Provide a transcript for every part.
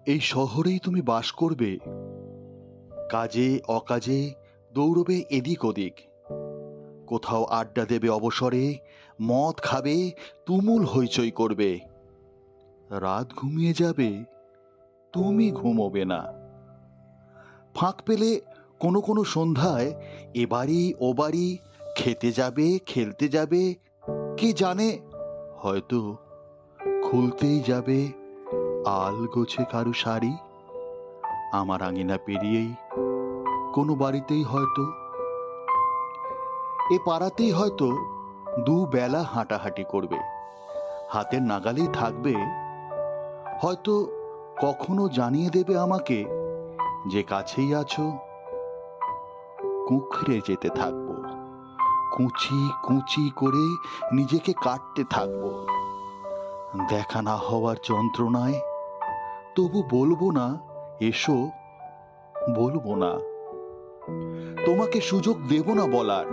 এই শহরেই তুমি বাস করবে, কাজে অকাজে দৌড়বে এদিক ওদিক, কোথাও আড্ডা দেবে অবসরে, মদ খাবে, তুমুল হইচই করবে। রাত ঘুমিয়ে যাবে, তুমি ঘুমোবে না। ফাঁক পেলে কোনো কোনো সন্ধ্যায় এ বাড়ি ও বাড়ি খেতে যাবে, খেলতে যাবে, কে জানে, হয়তো খুলতেই যাবে আল গোছে কারু শাড়ি। আমার আঙিনা পেরিয়েই কোনো বাড়িতেই হয়তো, এ পাড়াতেই হয়তো দুবেলা হাঁটাহাঁটি করবে, হাতের নাগালেই থাকবে। হয়তো কখনো জানিয়ে দেবে আমাকে যে কাছেই আছো। কুঁকড়ে যেতে থাকবো, কুচি কুচি করে নিজেকে কাটতে থাকবো। দেখা না হওয়ার যন্ত্রণায় তবু বলবো না এসো, বলবো না। তোমাকে সুযোগ দেব না বলার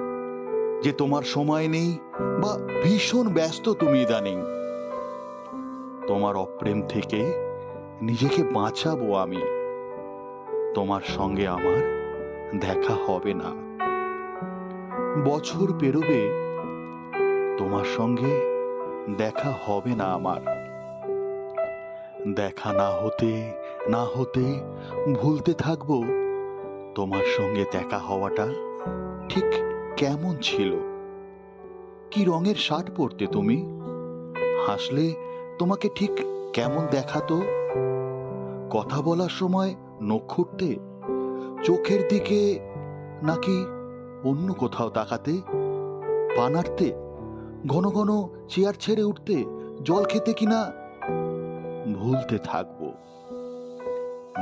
যে তোমার সময় নেই বা ভীষণ ব্যস্ত তুমি ইদানিং। তোমার অপ্রেম থেকে নিজেকে বাঁচাবো আমি। তোমার সঙ্গে আমার দেখা হবে না। বছর পেরোবে, তোমার সঙ্গে দেখা হবে না আমার। দেখা না হতে না হতে ভুলতে থাকবো তোমার সঙ্গে দেখা হওয়াটা ঠিক কেমন ছিল। কি রঙের শার্ট পরতে তুমি? হাসলে তোমাকে ঠিক কেমন দেখাতো? কথা বলার সময় নখ খুঁটতে, চোখের দিকে নাকি অন্য কোথাও তাকাতে? পা নাড়তে, ঘন ঘন চেয়ার ছেড়ে উঠতে, জল খেতে কিনা ভুলতে থাকবো।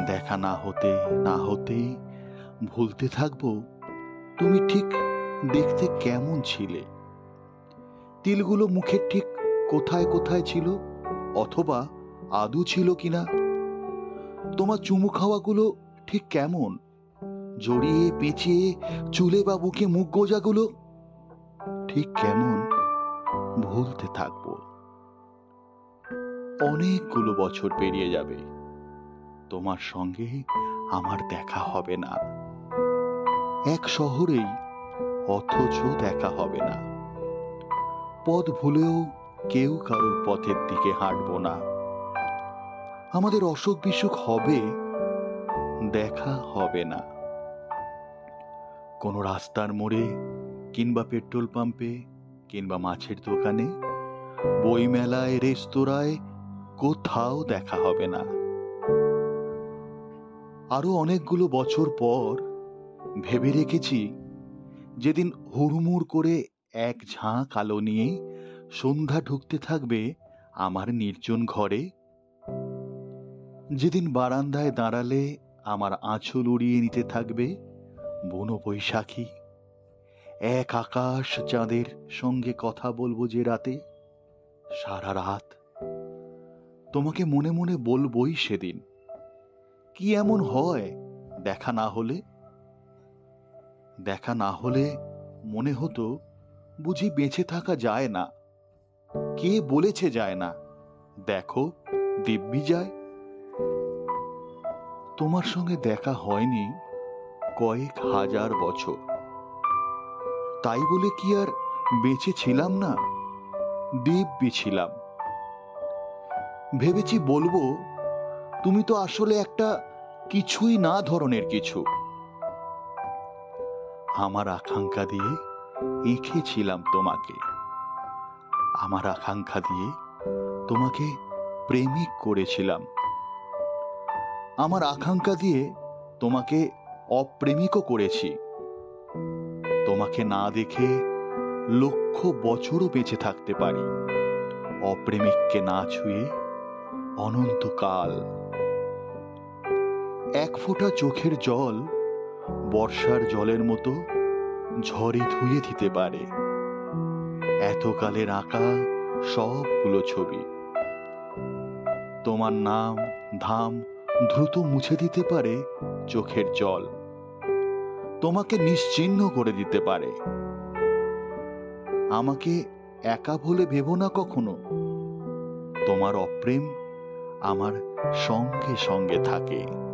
দেখা না হতে না হতেই ভুলতে থাকবো তুমি ঠিক দেখতে কেমন ছিলে। তিলগুলো মুখের ঠিক কোথায় কোথায় ছিল, অথবা আদু ছিল কিনা। তোমার চুমু খাওয়াগুলো ঠিক কেমন, জড়িয়ে পেঁচিয়ে চুলে বা বুকে মুখ গোজাগুলো ঠিক কেমন ভুলতে থাকবো। অনেকগুলো বছর পেরিয়ে যাবে, তোমার সঙ্গে আমার দেখা হবে না। এক শহরেই, অথচ দেখা হবে না। পথ ভুলেও কেউ কারোর পথের দিকে হাঁটবো না। আমাদের অসুখ বিসুখ হবে, দেখা হবে না। কোনো রাস্তার মোড়ে কিংবা পেট্রোল পাম্পে কিংবা মাছের দোকানে, বইমেলায়, রেস্তোরাঁয়, কোথাও দেখা হবে না। আরো অনেকগুলো বছর পর ভেবে রেখেছি, যেদিন হুড়মুড় করে এক ঝাঁক আলো নিয়ে সন্ধ্যা ঢুকতে থাকবে আমার নির্জন ঘরে, যেদিন বারান্দায় দাঁড়ালে আমার আঁচল উড়িয়ে নিতে থাকবে বুনো বৈশাখী, এক আকাশ চাঁদের সঙ্গে কথা বলবো যে রাতে, সারা রাত তোমাকে মনে মনে বলবই সেদিন, কি এমন হয় দেখা না হলে? দেখা না হলে মনে হতো বুঝি বেঁচে থাকা যায় না। কে বলেছে যায় না? দেখো, দিব্যি যায়। তোমার সঙ্গে দেখা হয়নি কয়েক হাজার বছর, তাই বলে কি আর বেঁচে ছিলাম না? দিব্যি ছিলাম। ভেবেছি বলবো, তুমি তো আসলে একটা কিছুই না ধরনের কিছু। আমার আকাঙ্ক্ষা দিয়ে এঁকেছিলাম তোমাকে, আমার আকাঙ্ক্ষা দিয়ে তোমাকে প্রেমিক করেছিলাম, আমার আকাঙ্ক্ষা দিয়ে তোমাকে অপ্রেমিকও করেছি। তোমাকে না দেখে লক্ষ বছরও বেঁচে থাকতে পারি, অপ্রেমিককে না ছুঁয়ে অনন্তকাল। এক ফোঁটা চোখের জল বর্ষার জলের মতো ঝড়ে ধুয়ে দিতে পারে এতকালের আঁকা সবগুলো ছবি। তোমার নাম ধাম দ্রুত মুছে দিতে পারে চোখের জল, তোমাকে নিশ্চিহ্ন করে দিতে পারে। আমাকে একা বলে ভেবো না কখনো, তোমার অপ্রেম আমার সঙ্গে সঙ্গে থাকে।